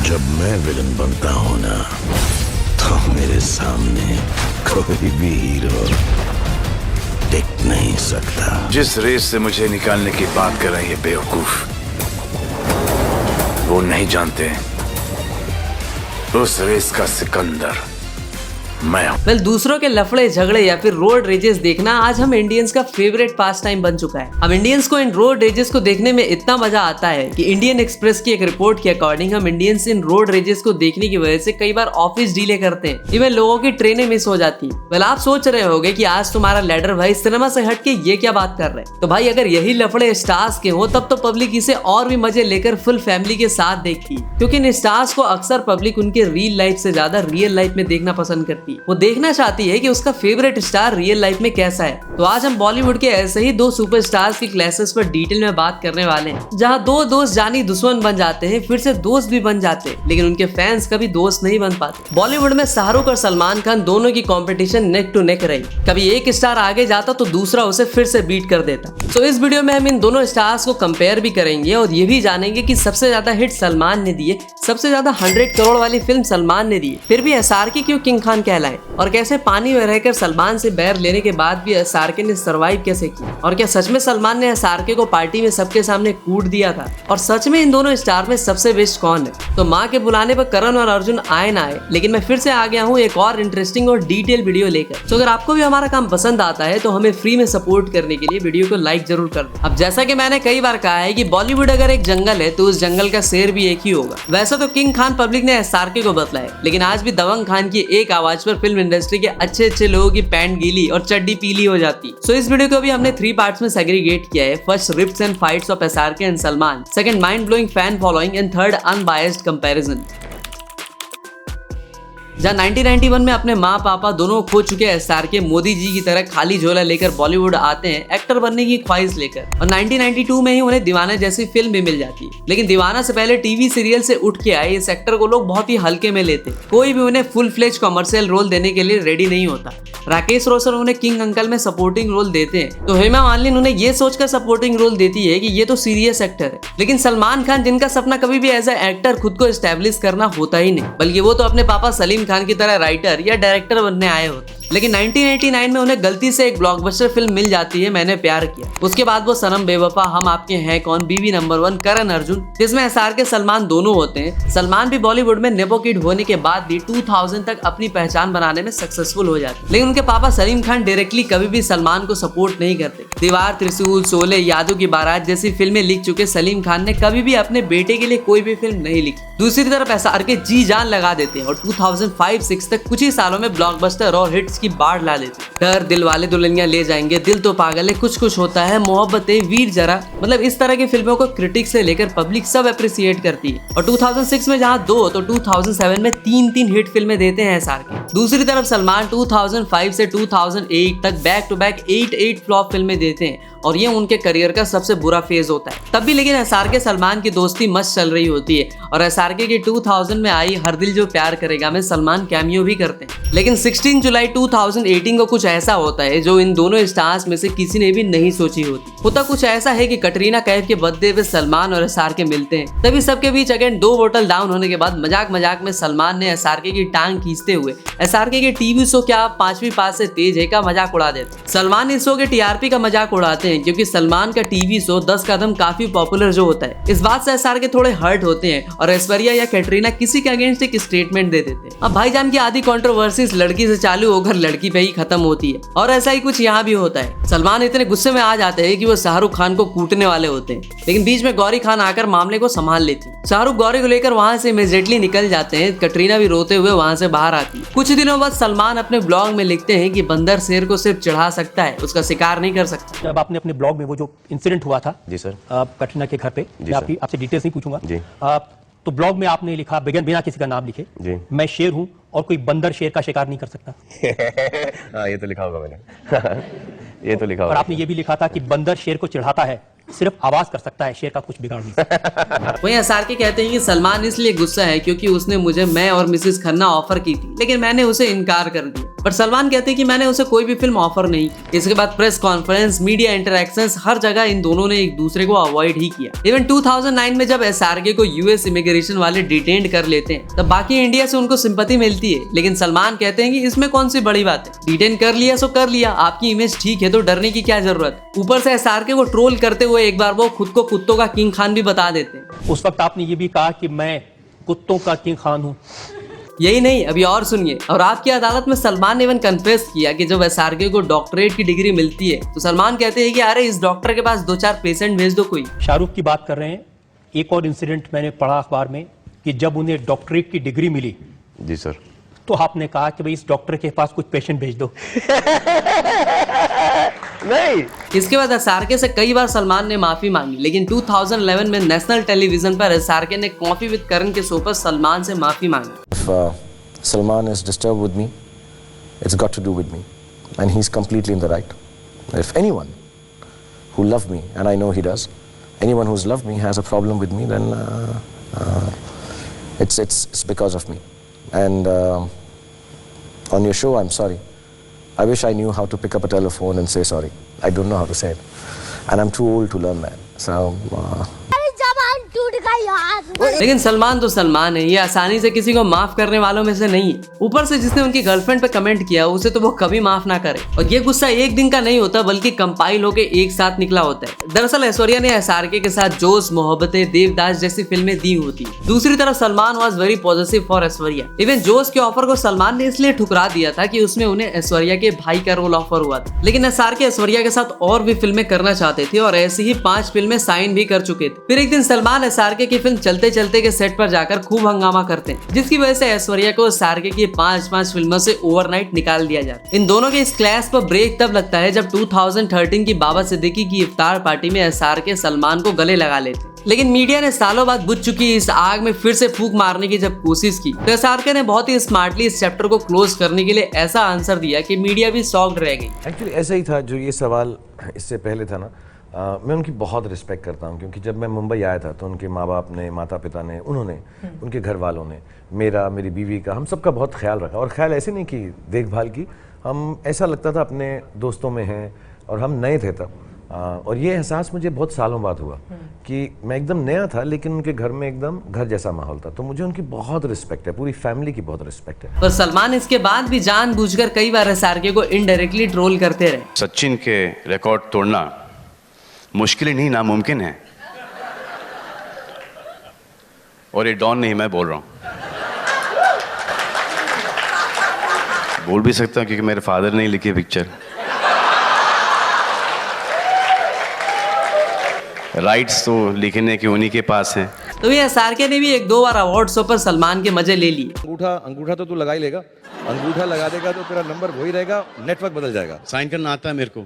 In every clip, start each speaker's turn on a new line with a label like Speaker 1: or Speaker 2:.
Speaker 1: जब मैं विलन बनता हूं ना, तो मेरे सामने कोई भी हीरो टिक नहीं सकता।
Speaker 2: जिस रेस से मुझे निकालने की बात कर रहे हैं ये बेवकूफ, वो नहीं जानते उस रेस का सिकंदर मैं हूं।
Speaker 3: वेल, दूसरों के लफड़े झगड़े या फिर रोड रेजेस देखना आज हम इंडियंस का फेवरेट पास टाइम बन चुका है। हम इंडियंस को इन रोड रेजेस को देखने में इतना मजा आता है कि इंडियन एक्सप्रेस की एक रिपोर्ट के अकॉर्डिंग हम इंडियंस इन रोड रेजेस को देखने की वजह से कई बार ऑफिस डिले करते हैं, इवन लोगों की ट्रेनें मिस हो जाती है। वेल, आप सोच रहे होगे कि आज तुम्हारा लैडर भाई सिनेमा से हट के ये क्या बात कर रहे हैं। तो भाई, अगर यही लफड़े स्टार्स के हो तब तो पब्लिक इसे और भी मजे लेकर फुल फैमिली के साथ देखती है, क्योंकि इन स्टार्स को अक्सर पब्लिक उनके रियल लाइफ से ज्यादा रियल लाइफ में देखना पसंद करती है। वो देखना चाहती है कि उसका फेवरेट स्टार रियल लाइफ में कैसा है। तो आज हम बॉलीवुड के ऐसे ही दो सुपरस्टार्स की क्लासेस पर डिटेल में बात करने वाले हैं, जहां दो दोस्त जानी दुश्मन बन जाते हैं, फिर से दोस्त भी बन जाते हैं, लेकिन उनके फैंस कभी दोस्त नहीं बन पाते। बॉलीवुड में शाहरुख और सलमान खान दोनों की कंपटीशन नेक टू नेक रही। कभी एक स्टार आगे जाता तो दूसरा उसे फिर से बीट कर देता। तो इस वीडियो में हम इन दोनों स्टार्स को कंपेयर भी करेंगे और ये भी जानेंगे कि सबसे ज्यादा हिट सलमान ने दिए, सबसे ज्यादा 100 करोड़ वाली फिल्म सलमान ने दी, फिर भी एसआरके क्यों किंग खान कहलाए, और कैसे पानी में रहकर सलमान से बैर लेने के बाद भी एसआरके ने सरवाइव कैसे किया, और क्या सच में सलमान ने एसआरके को पार्टी में सबके सामने कूट दिया था, और सच में इन दोनों स्टार में सबसे बेस्ट कौन है। तो माँ के बुलाने पर करण और अर्जुन आए ना आए, लेकिन मैं फिर से आ गया हूँ एक और इंटरेस्टिंग और डिटेल वीडियो लेकर। तो अगर आपको भी हमारा काम पसंद आता है तो हमें फ्री में सपोर्ट करने के लिए वीडियो को लाइक जरूर कर दो। अब जैसा कि मैंने कई बार कहा है कि बॉलीवुड अगर एक जंगल है तो उस जंगल का शेर भी एक ही होगा। वैसे तो किंग खान पब्लिक ने एसआरके को बदला है, लेकिन आज भी दबंग खान की एक आवाज पर फिल्म इंडस्ट्री के अच्छे लोगों की पैंट गीली और चड्डी पीली हो जाती। सो इस वीडियो को भी हमने 3 पार्ट्स में सेग्रीगेट किया है। First, rifts and fights of SRK and Salman, second, mind blowing fan following, and third, unbiased comparison. जहाँ 1991 में अपने माँ पापा दोनों खो चुके एसआरके मोदी जी की तरह खाली झोला लेकर बॉलीवुड आते हैं एक्टर बनने की ख्वाहिश लेकर, और 1992 में ही उन्हें दीवाना जैसी फिल्म भी मिल जाती है। लेकिन दीवाना से पहले टीवी सीरियल से उठ के आए इस एक्टर को लोग बहुत ही हल्के में लेते, कोई भी उन्हें फुल फ्लेज कमर्शियल रोल देने के लिए रेडी नहीं होता। राकेश रोशन उन्हें किंग अंकल में सपोर्टिंग रोल देते हैं, तो हेमा मालिनी उन्हें ये सोचकर सपोर्टिंग रोल देती है कि ये तो सीरियस एक्टर है। लेकिन सलमान खान, जिनका सपना कभी भी एज ए एक्टर खुद को एस्टेब्लिश करना होता ही नहीं, बल्कि वो तो अपने पापा सलीम खान की तरह राइटर या डायरेक्टर बनने आए होते। लेकिन 1989 में उन्हें गलती से एक ब्लॉकबस्टर फिल्म मिल जाती है, मैंने प्यार किया। उसके बाद वो सनम बेवफा, हम आपके हैं कौन, बीवी नंबर 1, करण अर्जुन, जिसमें एसआरके सलमान दोनों होते हैं। सलमान भी बॉलीवुड में नेपो किड होने के बाद भी 2000 तक अपनी पहचान बनाने में सक्सेसफुल हो जाते, लेकिन उनके पापा सलीम खान डायरेक्टली कभी भी सलमान को सपोर्ट नहीं करते। दीवार, त्रिशूल, शोले, यादों की बारात जैसी फिल्में लिख चुके सलीम खान ने कभी भी अपने बेटे के लिए कोई भी फिल्म नहीं लिखी। दूसरी तरफ एसआरके जी जान लगा देते हैं और 2005-6 तक कुछ ही सालों में ब्लॉकबस्टर और हिट्स की बाढ़ ला देते। डर, दिल वाले दुल्हनिया ले जाएंगे, दिल तो पागल है, कुछ कुछ होता है, मोहब्बतें, वीर जरा, मतलब इस तरह की फिल्मों को क्रिटिक से लेकर पब्लिक सब अप्रिशिएट करती है। और 2006 में जहां 2 तो 2007 में 3 हिट फिल्में देते हैं एसआरके। दूसरी तरफ सलमान 2005 से 2008 तक बैक टू बैक 8 फ्लॉप फिल्में देते हैं, और ये उनके करियर का सबसे बुरा फेज होता है। तब भी लेकिन एसआरके सलमान की दोस्ती मस्त चल रही होती है, और एसआरके की 2000 में आई हर दिल जो प्यार करेगा में सलमान कैमियो भी करते हैं। लेकिन 16 जुलाई 2018 को कुछ ऐसा होता है जो इन दोनों स्टार्स में से किसी ने भी नहीं सोची होती। होता कुछ ऐसा है कि कटरीना कैफ के बर्थडे पे सलमान और एसआरके मिलते हैं। तभी सबके बीच अगेन 2 बोतल डाउन होने के बाद मजाक में सलमान ने एसआरके की टांग खींचते हुए एसआरके के टीवी शो क्या 5वीं पास से तेज है का मजाक उड़ा देते। सलमान इस शो के टीआरपी का मजाक उड़ाते हैं, क्योंकि सलमान का टीवी शो 10 कदम काफी पॉपुलर जो होता है। इस बात से एसआरके थोड़े हर्ट होते हैं और ऐश्वर्या या कैटरीना किसी के अगेंस्ट एक स्टेटमेंट दे देते हैं। अब भाईजान की आधी कंट्रोवर्सीज लड़की से चालू होकर लड़की पे ही खत्म होती है, और ऐसा ही कुछ यहाँ भी होता है। सलमान इतने गुस्से में आ जाते हैं कि वो शाहरुख खान को कूटने वाले होते हैं, लेकिन बीच में गौरी खान आकर मामले को संभाल लेती है। शाहरुख गौरी को लेकर वहाँ से इमीडिएटली निकल जाते हैं। कटरीना भी रोते हुए वहाँ से बाहर आती है। कुछ दिनों बाद सलमान अपने ब्लॉग में लिखते हैं कि बंदर शेर को सिर्फ चढ़ा सकता है, उसका शिकार नहीं कर सकता।
Speaker 4: जब आपने अपने ब्लॉग में वो जो इंसिडेंट हुआ था
Speaker 5: जी सर,
Speaker 4: कटरीना के घर पे, मैं आपसे डिटेल्स नहीं पूछूंगा
Speaker 5: जी,
Speaker 4: तो ब्लॉग में आपने लिखा बिना किसी का नाम लिखे
Speaker 5: जी,
Speaker 4: मैं शेर हूं और कोई बंदर शेर का शिकार नहीं कर सकता।
Speaker 5: हाँ ये तो लिखा होगा मैंने ये तो लिखा होगा।
Speaker 4: और आपने ये भी लिखा था कि बंदर शेर को चिढ़ाता है, सिर्फ आवाज कर सकता है, शेर का कुछ बिगाड़ नहीं सकता।
Speaker 3: वहीं एसआरके कहते हैं कि सलमान इसलिए गुस्सा है क्योंकि उसने मुझे मैं और मिसेस खन्ना ऑफर की थी, लेकिन मैंने उसे इनकार कर दिया। पर सलमान कहते हैं कि मैंने उसे कोई भी फिल्म ऑफर नहीं की। इसके बाद प्रेस कॉन्फ्रेंस, मीडिया इंटरेक्शंस, हर जगह इन दोनों ने एक दूसरे को अवॉइड ही किया। इवन 2009 में जब SRK को US इमिग्रेशन वाले डिटेन्ड कर लेते हैं तब बाकी इंडिया से उनको सिंपैथी मिलती है, लेकिन सलमान कहते हैं कि इसमें कौन सी बड़ी बात है, डिटेन कर लिया सो कर लिया, आपकी इमेज ठीक है तो डरने की क्या जरूरत। ऊपर से SRK को ट्रोल करते हुए एक बार वो खुद को कुत्तों का किंग खान भी बता देते हैं।
Speaker 4: उस वक्त आपने ये भी कहा कि मैं कुत्तों का किंग खान हूँ।
Speaker 3: यही नहीं, अभी और सुनिए। और आपकी अदालत में सलमान ने इवन कन्फेस किया कि जब SRK को डॉक्टरेट की डिग्री मिलती है तो सलमान कहते हैं कि अरे इस डॉक्टर के पास 2-4 पेशेंट भेज दो कोई।
Speaker 4: शाहरुख की बात कर रहे हैं। एक और इंसिडेंट मैंने पढ़ा अखबार में कि जब उन्हें डॉक्टरेट की डिग्री मिली
Speaker 5: जी सर।
Speaker 4: तो आपने कहा कि भाई इस डॉक्टर के पास कुछ पेशेंट भेज दो।
Speaker 5: नहीं,
Speaker 3: इसके बाद SRK से कई बार सलमान ने माफी मांगी, लेकिन 2011 में नेशनल टेलीविजन पर SRK ने कॉफी विद करण के शो पर सलमान से माफी मांगी।
Speaker 6: If Salman is disturbed with me, it's got to do with me, and he's completely in the right. If anyone who loved me, and I know he does, anyone who's loved me has a problem with me, then it's because of me. And on your show, I'm sorry. I wish I knew how to pick up a telephone and say sorry. I don't know how to say it, and I'm too old to learn that. So.
Speaker 3: लेकिन सलमान तो सलमान है, ये आसानी से किसी को माफ करने वालों में से नहीं है। ऊपर से जिसने उनकी गर्लफ्रेंड पे कमेंट किया उसे तो वो कभी माफ ना करे। और ये गुस्सा एक दिन का नहीं होता बल्कि कंपाइल होके एक साथ निकला होता है। दरअसल ऐश्वर्या ने SRK के साथ जोश, मोहब्बतें, देवदास जैसी फिल्में दी होती। दूसरी तरफ Salman was very positive for Aishwarya. Even जोश के ऑफर को सलमान ने इसलिए ठुकरा दिया था कि उसमें उन्हें ऐश्वर्या के भाई का रोल ऑफर हुआ था। लेकिन SRK ऐश्वर्या के साथ और भी फिल्में करना चाहते थे और ऐसी ही 5 फिल्में साइन भी कर चुके थे। फिर एक दिन सलमान SRK की फिल्म चलते चलते के सेट पर जाकर खूब हंगामा करते हैं, जिसकी वजह से ऐश्वर्या को SRK की 5 फिल्मों से ओवरनाइट निकाल दिया जाता है। इन दोनों के इस क्लैश पर ब्रेक तब लगता है जब 2013 की बाबा सिद्दीकी की इफ्तार पार्टी में SRK सलमान को गले लगा लेते। लेकिन मीडिया ने सालों बाद बुझ चुकी इस आग में फिर से फूंक मारने की जब कोशिश की तो SRK ने बहुत ही स्मार्टली इस चैप्टर को क्लोज करने के लिए ऐसा आंसर दिया कि मीडिया भी शॉक्ड रह गई।
Speaker 6: एक्चुअली ऐसा ही था जो ये सवाल इससे पहले था ना। मैं उनकी बहुत रिस्पेक्ट करता हूँ क्योंकि जब मैं मुंबई आया था तो उनके माँ बाप ने, माता पिता ने, उन्होंने, उनके घर वालों ने मेरा, मेरी बीवी का, हम सबका बहुत ख्याल रखा। और ख्याल ऐसे नहीं कि देखभाल की, हम ऐसा लगता था अपने दोस्तों में हैं और हम नए थे तब। और ये एहसास मुझे बहुत सालों बाद हुआ कि मैं एकदम नया था लेकिन उनके घर में एकदम घर जैसा माहौल था। तो मुझे उनकी बहुत रिस्पेक्ट है, पूरी फैमिली की बहुत रिस्पेक्ट है।
Speaker 3: पर सलमान इसके बाद भी जानबूझकर कई बार SRK को इनडायरेक्टली ट्रोल करते रहे।
Speaker 2: सचिन के रिकॉर्ड तोड़ना मुश्किल ही नहीं, नामुमकिन है। और ये डॉन नहीं, मैं बोल रहा हूं। बोल भी सकता हूं क्योंकि मेरे फादर ने लिखी पिक्चर। राइट्स तो लिखने के उन्हीं के पास हैं।
Speaker 3: तो ये SRK ने भी 1-2 बार अवार्ड शो पर सलमान के मजे ले लिए।
Speaker 5: अंगूठा तो तू लगा ही लेगा। अंगूठा लगा देगा तो तेरा नंबर वही रहेगा, नेटवर्क बदल जाएगा।
Speaker 2: साइन करना आता है मेरे को।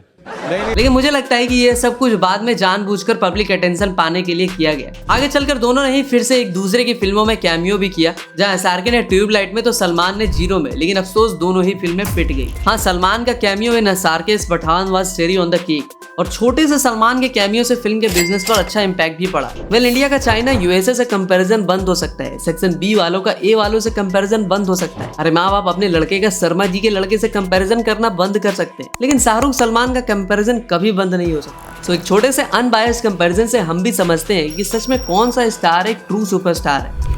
Speaker 3: लेकिन मुझे लगता है कि ये सब कुछ बाद में जानबूझकर पब्लिक अटेंशन पाने के लिए किया गया। आगे चलकर दोनों ने ही फिर से एक दूसरे की फिल्मों में कैमियो भी किया, जहां SRK ने ट्यूबलाइट में तो सलमान ने जीरो में, लेकिन अफसोस दोनों ही फिल्में पिट गई। हाँ, सलमान का cameo in SRK's Pathaan was cherry on the cake, और छोटे से सलमान के कैमियो से फिल्म के बिजनेस पर अच्छा इम्पैक्ट भी पड़ा। वेल, इंडिया का चाइना USA से कंपैरिजन बंद हो सकता है, सेक्शन B वालों का A वालों से कंपैरिजन बंद हो सकता है। अरे माँ बाप अपने लड़के का शर्मा जी के लड़के से कंपैरिजन करना बंद कर सकते हैं, लेकिन शाहरुख सलमान का कंपैरिजन कभी बंद नहीं हो सकता। सो एक छोटे से अनबायस्ड कंपैरिजन से हम भी समझते हैं कि सच में कौन सा स्टार एक ट्रू सुपरस्टार है।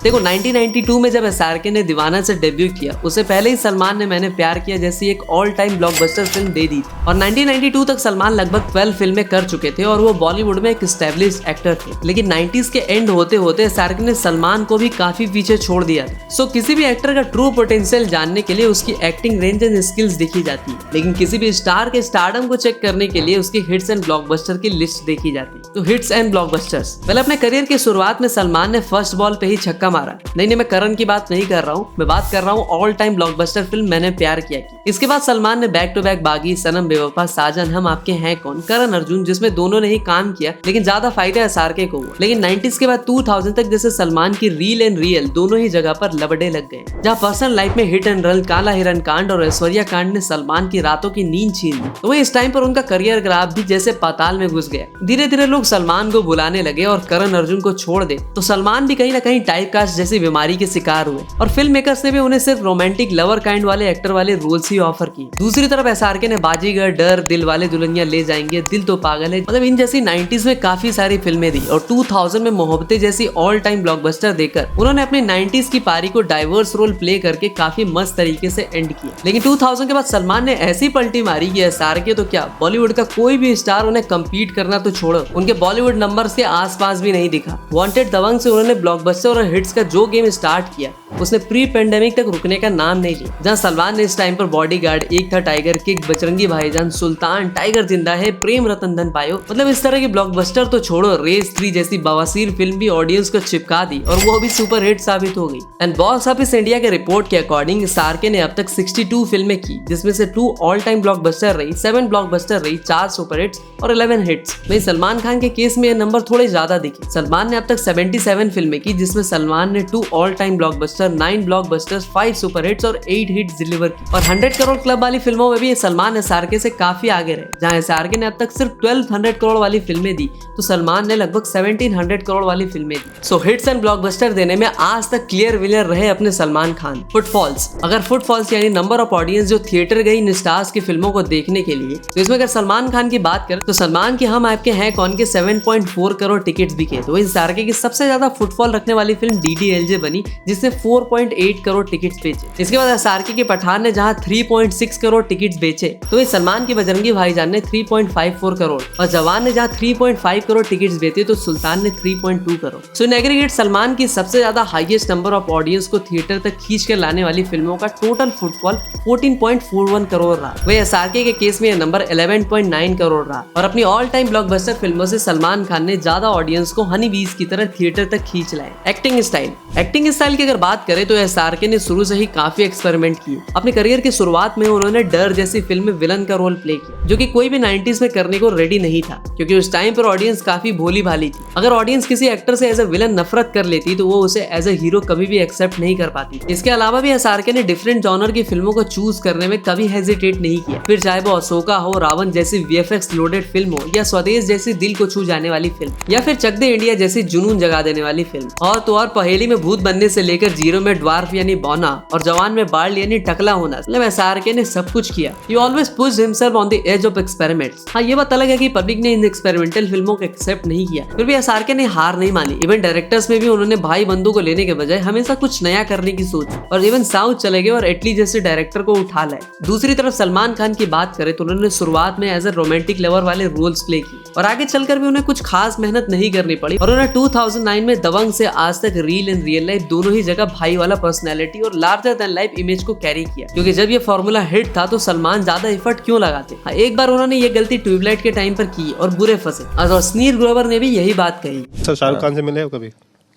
Speaker 3: देखो 1992 में जब SRK ने दीवाना से डेब्यू किया, उससे पहले ही सलमान ने मैंने प्यार किया जैसी एक ऑल टाइम ब्लॉकबस्टर फिल्म दे दी थी। और 1992 तक सलमान लगभग 12 फिल्में कर चुके थे और वो बॉलीवुड में एक एस्टैब्लिश्ड एक्टर थे। लेकिन 90s के एंड होते होते SRK ने सलमान को भी काफी पीछे छोड़ दिया था। सो किसी भी एक्टर का ट्रू पोटेंशियल जानने के लिए उसकी एक्टिंग रेंज एंड स्किल्स देखी जाती है, लेकिन किसी भी स्टार के स्टारडम को चेक करने के लिए उसकी हिट्स एंड ब्लॉकबस्टर की लिस्ट देखी जाती है। तो हिट्स एंड ब्लॉकबस्टर्स, पहले अपने करियर की शुरुआत में सलमान ने फर्स्ट बॉल पे ही छक्का मारा। नहीं, मैं करण की बात नहीं कर रहा हूँ, मैं बात कर रहा हूँ ऑल टाइम ब्लॉकबस्टर फिल्म मैंने प्यार किया की। इसके बाद सलमान ने बैक टू बैक बागी, सनम बेवफा, साजन, हम आपके हैं कौन, करण अर्जुन, जिसमें दोनों ने ही काम किया, लेकिन ज्यादा फायदा SRK को हुआ। लेकिन 90s के बाद 2000 तक जैसे सलमान की रील एंड रियल दोनों ही जगह पर लबड़े लग गए, जहाँ पर्सनल लाइफ में हिट एंड रन, काला हिरन कांड और ऐश्वर्या कांड ने सलमान की रातों की नींद छीन ली। तो वही इस टाइम पर उनका करियर ग्राफ भी जैसे पाताल में घुस गया। धीरे धीरे लोग लोग सलमान को बुलाने लगे और करण अर्जुन को छोड़ दे तो सलमान भी कहीं ना कहीं टाइपकास्ट जैसी बीमारी के शिकार हुए और फिल्म मेकर्स ने भी उन्हें सिर्फ रोमांटिक लवर काइंड वाले एक्टर वाले रोल्स ही ऑफर किए। दूसरी तरफ एसआरके ने बाजीगर, डर, दिल वाले दुल्हनिया ले जाएंगे, दिल तो पागल है, मतलब इन जैसी 90s में काफी सारी फिल्में दी और 2000 में मोहब्बतें जैसी ऑल टाइम ब्लॉकबस्टर देकर उन्होंने अपने 90s की पारी को डाइवर्स रोल प्ले करके काफी मस्त तरीके से एंड किया। लेकिन 2000 के बाद सलमान ने ऐसी पलटी मारी कि एसआरके तो क्या बॉलीवुड का कोई भी स्टार उन्हें कम्पीट करना तो छोड़ो, उनके बॉलीवुड नंबर्स के आसपास भी नहीं दिखा। वांटेड, दबंग से उन्होंने ब्लॉकबस्टर और हिट्स का जो गेम स्टार्ट किया उसने प्री पेंडेमिक तक रुकने का नाम नहीं लिया। जहां सलमान ने इस टाइम पर बॉडीगार्ड, एक था टाइगर किक, बजरंगी भाईजान, सुल्तान, टाइगर जिंदा है, प्रेम रतन धन पायो, मतलब इस तरह के ब्लॉकबस्टर तो छोड़ो, रेस 3 जैसी बवासीर फिल्म भी ऑडियंस को चिपका दी और वो भी सुपर हिट साबित हो गई। एंड बॉक्स ऑफिस इंडिया के रिपोर्ट के अकॉर्डिंग एसआरके ने अब तक 62 फिल्में की, जिसमें से 2 ऑल टाइम ब्लॉकबस्टर रही, 7 ब्लॉकबस्टर रही, 4 सुपर हिट्स और 11 हिट्स। वहीं सलमान खान के केस में यह नंबर थोड़े ज्यादा दिखे। सलमान ने अब तक 77 फिल्में की, जिसमें सलमान ने 2 all time blockbuster, 9 blockbusters, 5 super hits और 8 हिट्स डिलीवर की। और 100 करोड़ क्लब वाली फिल्मों में भी सलमान एसआरके से काफी आगे रहे। जहां एसआरके ने अब तक सिर्फ 1200 करोड़ वाली फिल्में दी तो सलमान ने लगभग 1700 करोड़ वाली फिल्में दी। सो हिट्स एंड ब्लॉकबस्टर देने में आज तक क्लियर विनर रहे अपने सलमान खान। फुटफॉल्स, अगर फुटफॉल्स यानी नंबर ऑफ ऑडियंस जो थिएटर गई इन स्टार्स की फिल्मों को देखने के लिए, तो इसमें अगर सलमान खान की बात करें तो सलमान की हम आपके हैं कौन के 7.4 करोड़ टिकट्स बिके। तो एसआरके की सबसे ज्यादा फुटफॉल रखने वाली फिल्म डीडीएलजे बनी, जिसने 4.8 करोड़ टिकट्स बेचे। इसके बाद एसआरके के पठान ने जहां 3.6 करोड़ टिकट्स बेचे, तो वही सलमान की बजरंगी भाईजान ने 3.54 करोड़ और जवान ने जहां 3.5 करोड़ टिकट्स बेचे तो सुल्तान ने 3.2 करोड़। सो इन एग्रीगेट सलमान की सबसे ज्यादा हाईएस्ट नंबर ऑफ ऑडियंस को थिएटर तक खींच कर लाने वाली फिल्मों का टोटल फुटफॉल 14.41 करोड़ रहा। वही एसआरके के केस में यह नंबर 11.9 करोड़ रहा। और अपनी ऑल टाइम ब्लॉकबस्टर फिल्मों से सलमान खान ने ज्यादा ऑडियंस को हनी बीज की तरह थिएटर तक खींच लाए। एक्टिंग स्टाइल की अगर बात करें तो एसआरके ने शुरू से ही काफी एक्सपेरिमेंट किए। अपने करियर की शुरुआत में उन्होंने डर जैसी फिल्म में विलन का रोल प्ले किया, जो कि कोई भी 90s में करने को रेडी नहीं था, क्योंकि उस टाइम पर ऑडियंस काफी भोली भाली थी। अगर ऑडियंस किसी एक्टर से एज ए विलन नफरत कर लेती तो वो उसे एज ए हीरो कभी भी एक्सेप्ट नहीं कर पाती। इसके अलावा भी एसआरके ने डिफरेंट जॉनर की फिल्मों को चूज करने में कभी हेजिटेट नहीं किया, फिर चाहे वो अशोका हो, रावण जैसी वीएफएक्स लोडेड फिल्म हो, या स्वदेश जैसी दिल को छू जाने वाली फिल्म, या फिर चक दे इंडिया जैसी जुनून जगा देने वाली फिल्म। और तो और पहेली में भूत बनने से लेकर जीरो में ड्वार्फ यानी बौना और जवान में बाल यानी टकला होना, मतलब एसआरके ने सब कुछ किया। He always pushed himself on the edge of experiments। हाँ, ये बात अलग है कि पब्लिक ने इन एक्सपेरिमेंटल फिल्मों को एक्सेप्ट नहीं किया, फिर भी एसआरके ने हार नहीं मानी। इवन डायरेक्टर्स में भी उन्होंने भाई बंधु को लेने के बजाय हमेशा कुछ नया करने की सोची और इवन साउथ चले गए और एटली जैसे डायरेक्टर को उठा लाए। दूसरी तरफ सलमान खान की बात करें तो उन्होंने शुरुआत में एज ए रोमांटिक लवर वाले रोल्स प्ले किए और आगे चलकर भी उन्हें कुछ खास मेहनत नहीं करनी पड़ी और उन्हें 2009 में दबंग से आज तक रील एंड रियल लाइफ दोनों ही जगह भाई वाला पर्सनैलिटी और लार्जर देन लाइफ इमेज को कैरी किया। क्योंकि जब ये फॉर्मूला हिट था तो सलमान ज्यादा एफर्ट क्यों लगाते। हाँ, एक बार उन्होंने ये गलती ट्यूबलाइट के टाइम पर की और बुरे फंसे। और सनील ग्रोवर ने भी यही बात कही।
Speaker 7: सर, शाहरुख खान से मिले हो कभी?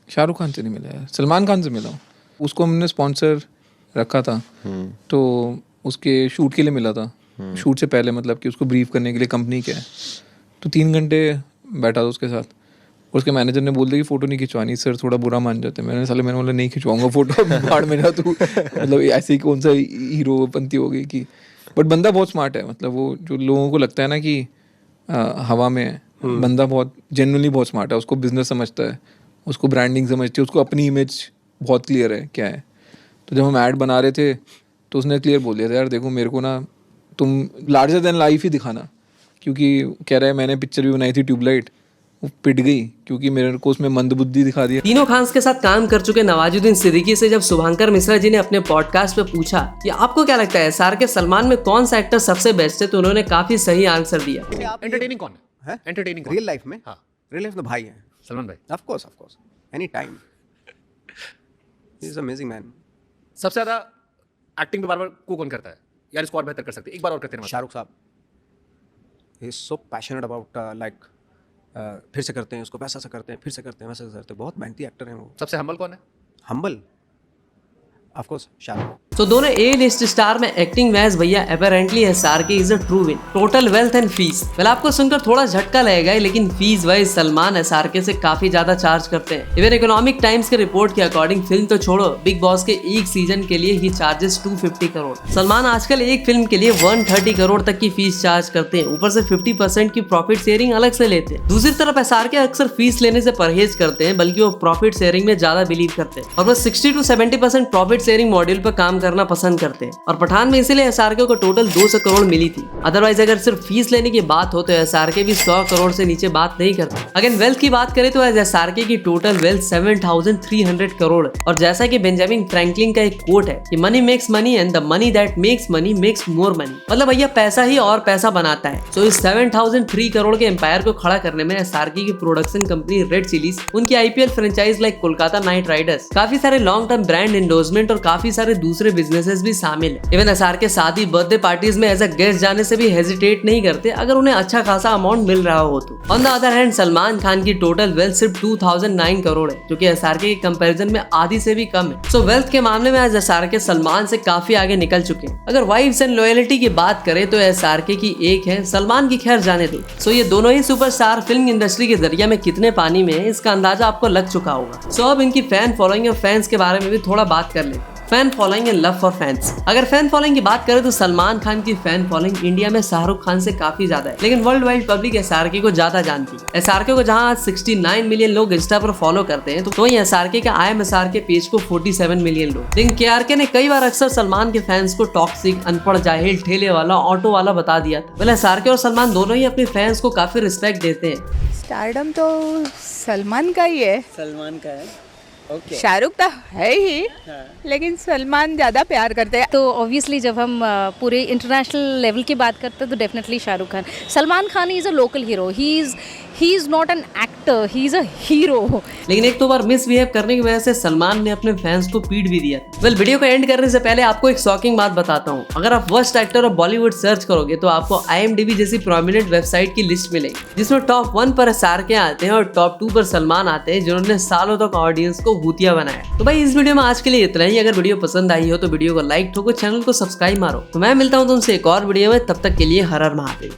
Speaker 8: शाहरुख खान से नहीं मिला है, सलमान खान से मिला हूँ। उसको हमने स्पॉन्सर रखा था तो उसके शूट के लिए मिला था। शूट से पहले मतलब कि उसको ब्रीफ करने के लिए कंपनी क्या है, तो 3 घंटे बैठा था उसके साथ। उसके मैनेजर ने बोल दिया कि फ़ोटो नहीं खिंचवानी सर, थोड़ा बुरा मान जाते हैं। मैंने बोला नहीं खिंचवाऊंगा फ़ोटो, बाढ़ में जा तू। मतलब ऐसे ही कौन सा हीरोपंती हो गई कि। बट बंदा बहुत स्मार्ट है, मतलब वो जो लोगों को लगता है ना कि हवा में है, बंदा बहुत जेन्युइनली बहुत स्मार्ट है। उसको बिजनेस समझता है, उसको ब्रांडिंग समझती है, उसको अपनी इमेज बहुत क्लियर है क्या है। तो जब हम ऐड बना रहे थे तो उसने क्लियर बोल दिया था, यार देखो मेरे को ना तुम लार्जर देन लाइफ ही दिखाना, क्योंकि कह रहा है मैंने पिक्चर भी बनाई थी ट्यूबलाइट, वो पिट गई क्योंकि मेरे को उसमें मंदबुद्धि दिखा दिया।
Speaker 3: तीनों खान्स के साथ काम कर चुके नवाजुद्दीन सिद्दीकी से जब शुभांकर मिश्रा जी ने अपने पॉडकास्ट पे पूछा कि आपको क्या लगता है एसआरके सलमान में कौन सा एक्टर सबसे बेस्ट है, तो उन्होंने काफी सही आंसर दिया।
Speaker 7: एंटरटेनिंग कौन है? एंटरटेनिंग
Speaker 9: रियल लाइफ में?
Speaker 7: हाँ,
Speaker 9: रियल लाइफ में भाई है
Speaker 7: सलमान भाई।
Speaker 9: Of course any time, he is amazing man.
Speaker 7: सबसे ज्यादा एक्टिंग पे बार-बार कौन करता है, यार इसको और बेहतर कर सकते, एक बार और करते हैं?
Speaker 9: शाहरुख साहब, he is so passionate about like फिर से करते हैं उसको, वैसा सा करते हैं, फिर से करते हैं, वैसा करते हैं। बहुत मेहनती एक्टर हैं वो।
Speaker 7: सबसे हम्बल कौन है?
Speaker 9: Humble of course Shahrukh.
Speaker 3: तो दोनों ए लिस्ट स्टार में एक्टिंग वाइज भैया apparently SRK is a true win. Total wealth and fees, well आपको सुनकर थोड़ा झटका लगेगा, लेकिन फीस वाइज सलमान एसआरके से काफी ज्यादा चार्ज करते हैं। इवन इकोनॉमिक टाइम्स के रिपोर्ट के अकॉर्डिंग फिल्म तो छोड़ो, बिग बॉस के एक सीजन के लिए ही चार्जेस 250 करोड़। सलमान आजकल एक फिल्म के लिए 130 करोड़ तक की फीस चार्ज करते हैं, ऊपर से 50% की प्रॉफिट शेयरिंग अलग से लेते हैं। दूसरी तरफ एसआरके अक्सर फीस लेने से परहेज करते हैं, बल्कि वो प्रॉफिट शेयरिंग में ज्यादा बिलीव करते हैं और बस 60 to 70% प्रॉफिट शेयरिंग मॉड्यूल पर काम करना पसंद करते हैं। और पठान में इसीलिए एसआरके को टोटल 200 करोड़ मिली थी। अदरवाइज अगर सिर्फ फीस लेने की बात हो तो एसआरके भी 100 करोड़ से नीचे बात नहीं करते। अगेन वेल्थ की बात करें तो एसआरके की टोटल वेल्थ 7300 करोड़। और जैसा कि बेंजामिन फ्रैंकलिन का एक कोट है कि money makes money and the money that makes money makes more money, मतलब भैया पैसा ही और पैसा बनाता है। सो इस 7003 करोड़ के एम्पायर को खड़ा करने में एसआरके की प्रोडक्शन कंपनी रेड चिलीज, उनकी IPL franchise like Kolkata night Riders, काफी सारे लॉन्ग टर्म ब्रांड एंडोर्समेंट और काफी सारे दूसरे बिजनेसेस भी शामिल है। इवन एसआरके शादी बर्थडे पार्टीज में एज अ गेस्ट जाने से भी हेजिटेट नहीं करते अगर उन्हें अच्छा खासा अमाउंट मिल रहा हो तो। On the other hand Salman Khan की टोटल वेल्थ सिर्फ 2009 करोड़ है, जो कि एसआरके के कंपैरिजन में आधी से भी कम है। सो वेल्थ के मामले में आज एसआरके सलमान से काफी आगे निकल चुके हैं। अगर वाइब्स एंड लॉयल्टी की बात करें तो एसआरके की एक है, सलमान की खैर जाने दो। सो ये दोनों ही सुपरस्टार फिल्म इंडस्ट्री के जरिए में कितने पानी में है इसका अंदाजा आपको लग चुका होगा। सो अब इनकी फैन फॉलोइंग और फैंस के बारे में भी थोड़ा बात कर लेते हैं। Fan following and love for fans. अगर फैन फॉलोइंग की बात करें तो सलमान खान की फैन फॉलोइंग इंडिया में शाहरुख खान से काफी ज्यादा है, लेकिन वर्ल्ड वाइड पब्लिक एसआरके को ज्यादा जानती है। एसआरके को जहां आज 69 मिलियन लोग इंस्टा पर फॉलो करते हैं, तो वहीं एसआरके के IMSRK पेज को 47 मिलियन लोग। लेकिन केआरके ने कई बार अक्सर सलमान के फैंस को टॉक्सिक, अनपढ़, जाहिल, ठेले वाला, ऑटो वाला बता दिया। मतलब एसआरके और सलमान दोनों ही अपने फैंस को काफी रिस्पेक्ट देते हैं।
Speaker 10: स्टारडम तो सलमान का ही है।
Speaker 11: सलमान का है, ओके।
Speaker 10: शाहरुख तो है ही, लेकिन सलमान ज़्यादा प्यार करते हैं।
Speaker 12: तो ऑब्वियसली जब हम पूरे इंटरनेशनल लेवल की बात करते हैं तो definitely Shahrukh Khan. Salman Khan is a local hero, he is not an actor, he is a hero.
Speaker 3: लेकिन एक तो बार मिसबिहेव करने की वजह से सलमान ने अपने फैंस को पीट भी दिया। वेल वीडियो को एंड करने से पहले आपको एक शॉकिंग बात बताता हूँ। अगर आप worst actor of Bollywood search करोगे तो आपको IMDb जैसी प्रोमिनेंट वेबसाइट की लिस्ट मिलेगी, जिसमें टॉप 1 पर एसआरके आते हैं और टॉप 2 पर सलमान आते हैं, जिन्होंने सालों तक ऑडियंस को भूतिया बनाया। तो भाई इस वीडियो में आज के लिए इतना ही। अगर वीडियो पसंद आई हो तो वीडियो को लाइक ठोको, चैनल को सब्सक्राइब मारो। तो मैं मिलता हूँ तुमसे एक और वीडियो में, तब तक के लिए हर हर महादेव।